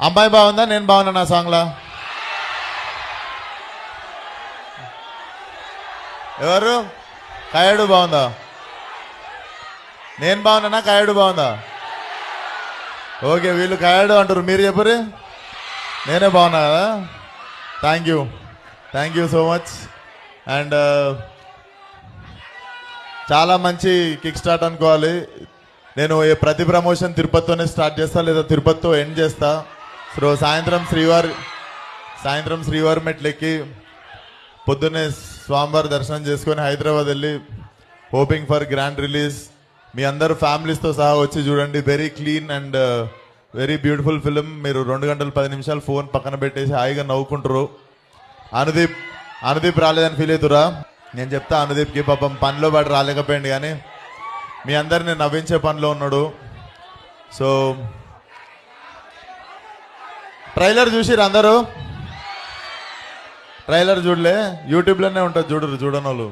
అమ్మాయి బాగుందా నేను బాగున్నా నా సాంగ్లా? ఎవరు? కాయడు బాగుందా? నేను బాగున్నానా కాయడు బాగుందా? ఓకే, వీళ్ళు కాయడు అంటారు, మీరు చెప్పరు. నేనే బాగున్నా కదా. Thank you so much. And చాలా మంచి కిక్ స్టార్ట్ అనుకోవాలి. నేను ప్రతి ప్రమోషన్ తిరుపతితోనే స్టార్ట్ చేస్తా, లేదా తిరుపతితో ఎండ్ చేస్తా. సో సాయంత్రం శ్రీవారి మెట్లెక్కి పొద్దున్నే స్వామివారి దర్శనం చేసుకొని హైదరాబాద్ వెళ్ళి హోపింగ్ ఫర్ గ్రాండ్ రిలీజ్. మీ అందరు ఫ్యామిలీస్తో సహా వచ్చి చూడండి. Very clean and very beautiful film. మీరు 2 గంటలు 10 నిమిషాలు ఫోన్ పక్కన పెట్టేసి హాయిగా నవ్వుకుంటారు. అనుదీప్ రాలేదని ఫీల్ అవుతురా? నేను చెప్తా అనుదీప్కి, పాపం పనిలో పాటు రాలేకపోయింది, కానీ మీ అందరిని నవ్వించే పనిలో ఉన్నాడు. సో ట్రైలర్ చూసిరు అందరూ? ట్రైలర్ చూడలే? యూట్యూబ్లోనే ఉంటుంది, చూడరు చూడని వాళ్ళు.